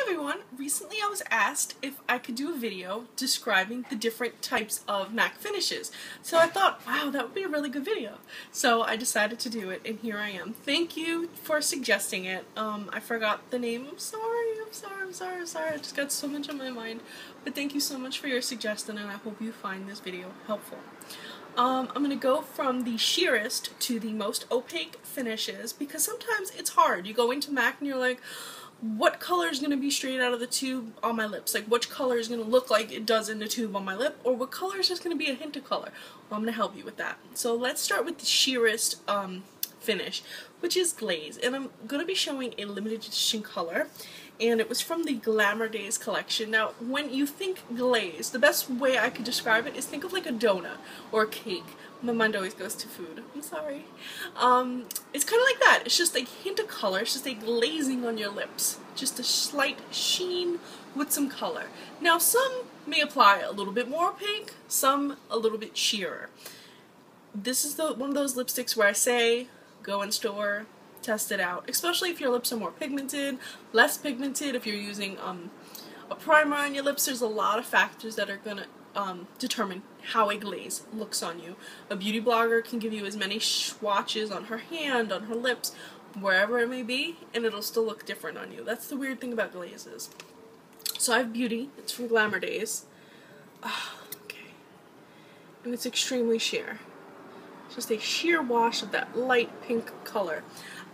everyone, recently I was asked if I could do a video describing the different types of MAC finishes. So I thought, wow, that would be a really good video. So I decided to do it, and here I am. Thank you for suggesting it. I forgot the name. I'm sorry. I just got so much on my mind. But thank you so much for your suggestion, and I hope you find this video helpful. I'm going to go from the sheerest to the most opaque finishes because sometimes it's hard. You go into MAC and you're like, what color is going to be straight out of the tube on my lips? Like, which color is going to look like it does in the tube on my lip? Or what color is just going to be a hint of color? Well, I'm going to help you with that. So let's start with the sheerest finish, which is Glaze. And I'm going to be showing a limited edition color. And it was from the Glamour Days collection. Now, when you think glaze, the best way I could describe it is think of like a donut or a cake. My mind always goes to food. I'm sorry. It's kind of like that. It's just a hint of color. It's just a glazing on your lips. Just a slight sheen with some color. Now, some may apply a little bit more opaque, some a little bit sheerer. This is one of those lipsticks where I say, go in store, test it out, especially if your lips are more pigmented, less pigmented. If you're using a primer on your lips, there's a lot of factors that are going to determine how a glaze looks on you. A beauty blogger can give you as many swatches on her hand, on her lips, wherever it may be, and it'll still look different on you. That's the weird thing about glazes. So Ive Beauty, it's from Glamour Days. Okay. And it's extremely sheer. Just a sheer wash of that light pink color.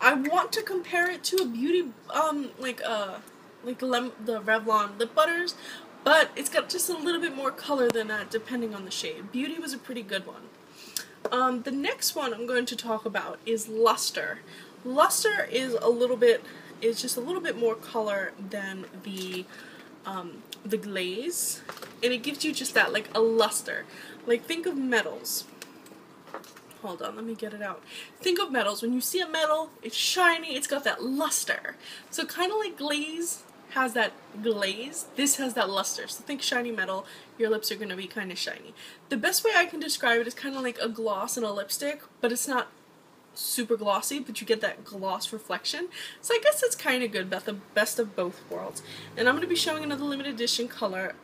I want to compare it to a beauty, the Revlon lip butters, but it's got just a little bit more color than that depending on the shade. Beauty was a pretty good one. The next one I'm going to talk about is Lustre. Lustre is just a little bit more color than the Glaze, and it gives you just that, like a luster. Like, think of metals. Hold on, let me get it out. Think of metals. When you see a metal, it's shiny, it's got that luster. So kind of like Glaze has that glaze, this has that luster. So think shiny metal, your lips are going to be kind of shiny. The best way I can describe it is kind of like a gloss in a lipstick, but it's not super glossy, but you get that gloss reflection. So I guess it's kind of good, but the best of both worlds. And I'm going to be showing another limited edition color,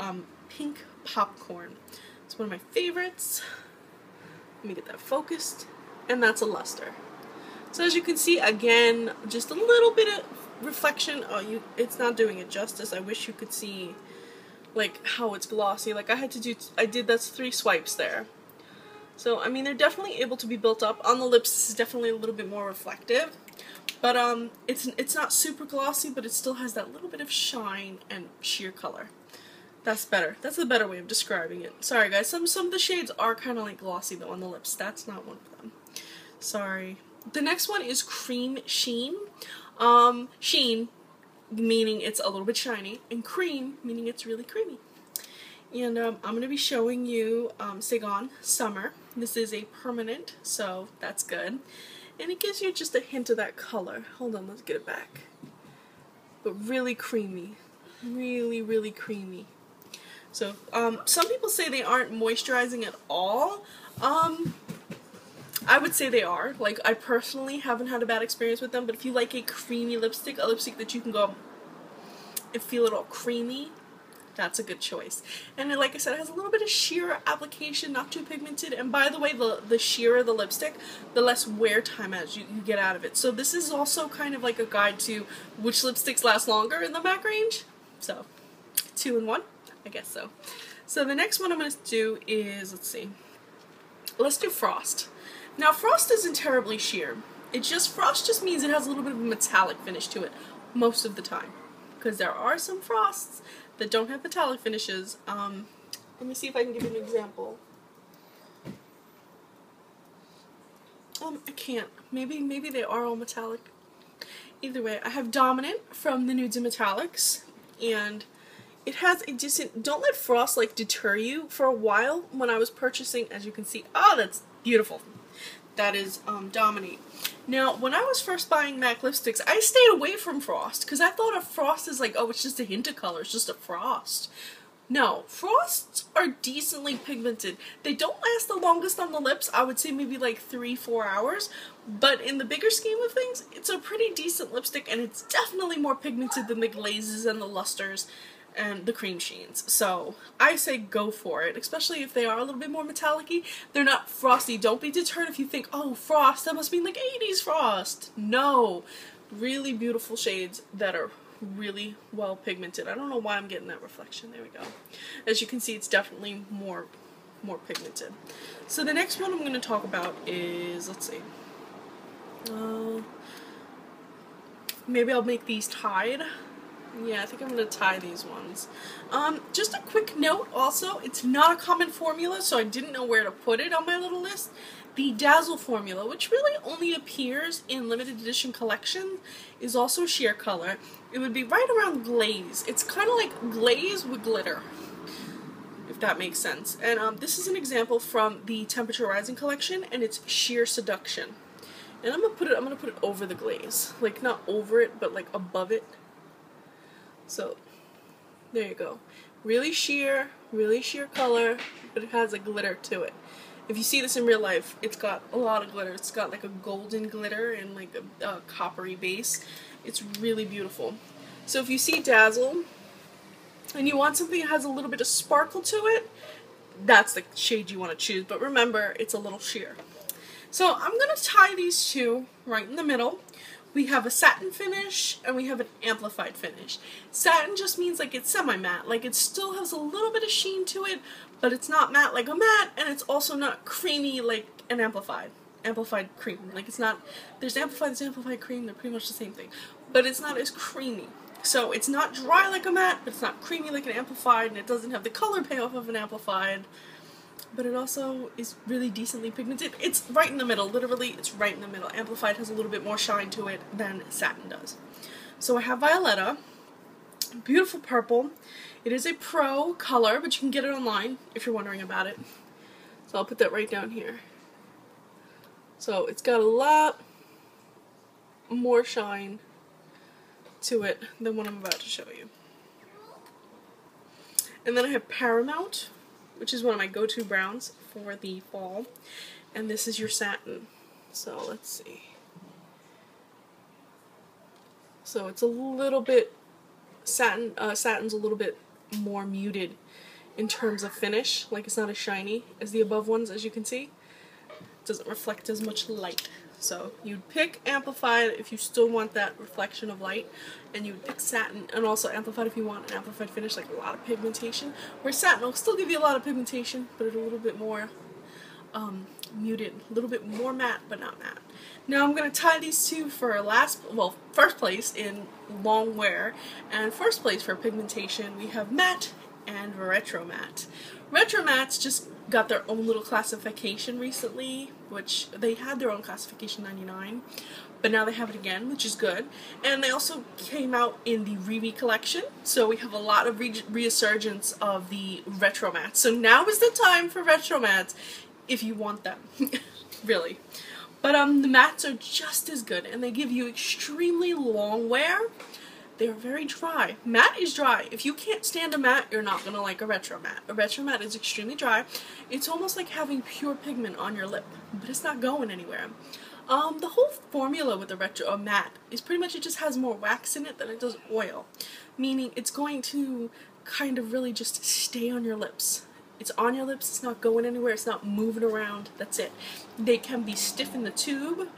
Pink Popcorn. It's one of my favorites. Let me get that focused, and that's a Lustre. So as you can see, again, just a little bit of reflection. Oh, it's not doing it justice. I wish you could see like how it's glossy. Like that's 3 swipes there. So I mean, they're definitely able to be built up on the lips. This is definitely a little bit more reflective, but it's not super glossy, but it still has that little bit of shine and sheer color. That's better. That's the better way of describing it. Sorry guys, some of the shades are kind of like glossy though on the lips. That's not one of them. Sorry. The next one is Cremesheen. Sheen meaning it's a little bit shiny, and cream meaning it's really creamy. And I'm going to be showing you Saigon Summer. This is a permanent, so that's good. And it gives you just a hint of that color. Hold on, let's get it back. But really creamy. Really, really creamy. So, some people say they aren't moisturizing at all. I would say they are. Like, I personally haven't had a bad experience with them, but if you like a creamy lipstick, a lipstick that you can go and feel it all creamy, that's a good choice. And then, like I said, it has a little bit of sheer application, not too pigmented. And by the way, the sheerer the lipstick, the less wear time as you get out of it. So this is also kind of like a guide to which lipsticks last longer in the MAC range. So, 2 in 1, I guess so. So the next one I'm going to do is, let's do Frost. Now, Frost isn't terribly sheer. Frost just means it has a little bit of a metallic finish to it most of the time. Because there are some Frosts that don't have metallic finishes. Let me see if I can give you an example. I can't. Maybe they are all metallic. Either way, I have Dominant from the Nudes and Metallics, and it has a decent, don't let Frost like deter you. For a while when I was purchasing, as you can see, that's beautiful. That is Dominate. Now, when I was first buying MAC lipsticks, I stayed away from Frost because I thought of Frost as like, oh, it's just a hint of color, it's just a Frost. No, frosts are decently pigmented. They don't last the longest on the lips. I would say maybe like 3-4 hours. But in the bigger scheme of things, it's a pretty decent lipstick, and it's definitely more pigmented than the Glazes and the Lustres and the Cremesheens. So I say go for it, especially if they are a little bit more metallic-y. They're not frosty. Don't be deterred if you think, oh, frost, that must mean like 80s frost. No. Really beautiful shades that are really well pigmented. I don't know why I'm getting that reflection. There we go. As you can see, it's definitely more pigmented. So the next one I'm going to talk about is, let's see, maybe I'll make these tied. Yeah, I think I'm going to tie these ones. Just a quick note also, it's not a common formula, so I didn't know where to put it on my little list. The Dazzle formula, which really only appears in limited edition collection, is also sheer color. It would be right around Glaze. It's kind of like Glaze with glitter, if that makes sense. And this is an example from the Temperature Rising collection, and it's sheer Seduction. And I'm gonna put it over the Glaze, like not over it, but like above it. So there you go. Really sheer color, but it has a glitter to it. If you see this in real life, it's got a lot of glitter. It's got like a golden glitter and like a coppery base. It's really beautiful. So if you see Dazzle and you want something that has a little bit of sparkle to it, that's the shade you want to choose. But remember, it's a little sheer. So I'm going to tie these two right in the middle. We have a satin finish and we have an amplified finish. Satin just means like it's semi-matte, like it still has a little bit of sheen to it, but it's not matte like a matte, and it's also not creamy like an amplified cream. Like it's not, there's amplified cream, they're pretty much the same thing, but it's not as creamy. So it's not dry like a matte, but it's not creamy like an amplified, and it doesn't have the color payoff of an amplified. But it also is really decently pigmented. It's right in the middle, literally it's right in the middle. Amplified has a little bit more shine to it than Satin does. So I have Violetta, beautiful purple. It is a pro color, but you can get it online if you're wondering about it. So I'll put that right down here. So it's got a lot more shine to it than what I'm about to show you. And then I have Paramount, which is one of my go-to browns for the fall. And this is your Satin. So let's see. So it's a little bit, Satin's a little bit more muted in terms of finish. Like it's not as shiny as the above ones, as you can see. It doesn't reflect as much light. So you'd pick Amplified if you still want that reflection of light, and you'd pick Satin, and also Amplified if you want an amplified finish, like a lot of pigmentation, where Satin will still give you a lot of pigmentation, but it's a little bit more muted, a little bit more matte, but not matte. Now I'm going to tie these two for first place in long wear, and first place for pigmentation we have matte and retro matte. Retro mattes just got their own little classification recently, which they had their own classification 99, but now they have it again, which is good. And they also came out in the Riri collection, so we have a lot of resurgence of the retro mattes. So now is the time for retro mattes if you want them, really. But the mattes are just as good, and they give you extremely long wear. They're very dry. Matte is dry. If you can't stand a matte, you're not going to like a retro matte. A retro matte is extremely dry. It's almost like having pure pigment on your lip, but it's not going anywhere. The whole formula with the retro matte is pretty much it just has more wax in it than it does oil, meaning it's going to kind of really just stay on your lips. It's on your lips, it's not going anywhere, it's not moving around, that's it. They can be stiff in the tube.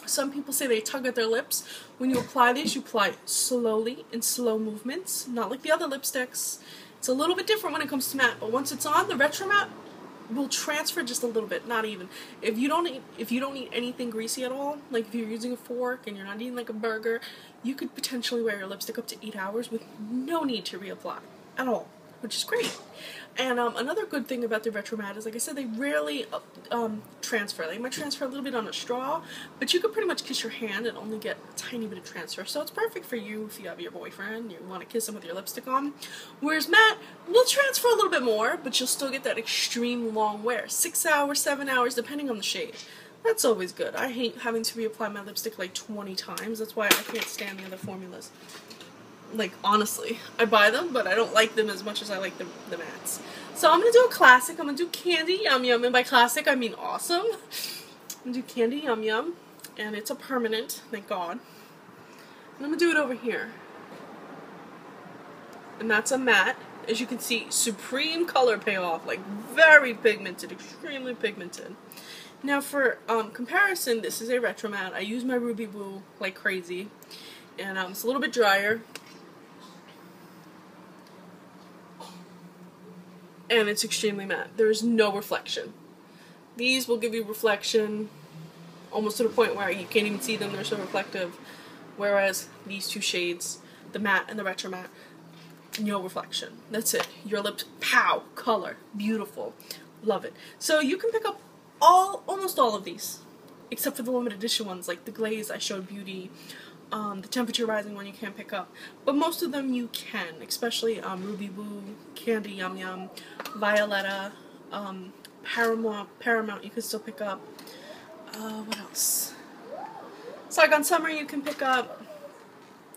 Some people say they tug at their lips. When you apply these, you apply slowly in slow movements, not like the other lipsticks. It's a little bit different when it comes to matte, but once it's on, the retro matte will transfer just a little bit, not even. If you don't eat anything greasy at all, like if you're using a fork and you're not eating like a burger, you could potentially wear your lipstick up to 8 hours with no need to reapply at all, which is great. And another good thing about the retro matte is, like I said, they rarely transfer. They might transfer a little bit on a straw, but you could pretty much kiss your hand and only get a tiny bit of transfer. So it's perfect for you if you have your boyfriend, you want to kiss him with your lipstick on. Whereas matte will transfer a little bit more, but you'll still get that extreme long wear. 6 hours, 7 hours, depending on the shade. That's always good. I hate having to reapply my lipstick like 20 times. That's why I can't stand the other formulas. Like, honestly, I buy them, but I don't like them as much as I like the mattes. So I'm going to do a classic. I'm going to do Candy Yum Yum, and by classic I mean awesome. I'm going to do Candy Yum Yum, and it's a permanent, thank God. And I'm going to do it over here. And that's a matte. As you can see, supreme color payoff, like very pigmented, extremely pigmented. Now for comparison, this is a retro matte. I use my Ruby Woo like crazy, and it's a little bit drier. And it's extremely matte. There is no reflection. These will give you reflection almost to the point where you can't even see them, they're so reflective. Whereas these two shades, the matte and the retro matte, no reflection. That's it. Your lips, pow, color, beautiful. Love it. So you can pick up almost all of these, except for the limited edition ones, like the Glaze I showed Beauty, the temperature rising one you can't pick up, but most of them you can, especially Ruby Woo, Candy Yum Yum, Violetta, Paramount you can still pick up. What else? Saigon Summer you can pick up.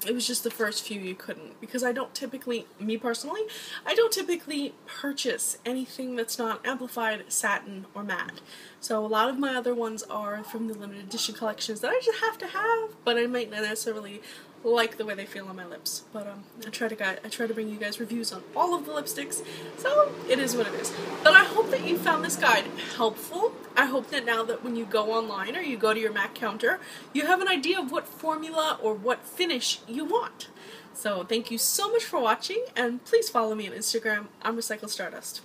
It was just the first few you couldn't, because I don't typically, me personally, I don't typically purchase anything that's not amplified, satin, or matte. So a lot of my other ones are from the limited edition collections that I just have to have, but I might not necessarily like the way they feel on my lips. But I try to bring you guys reviews on all of the lipsticks, so it is what it is. But I hope that you found this guide helpful. I hope that now that when you go online or you go to your MAC counter, you have an idea of what formula or what finish you want. So thank you so much for watching, and please follow me on Instagram. I'm Recycle Stardust.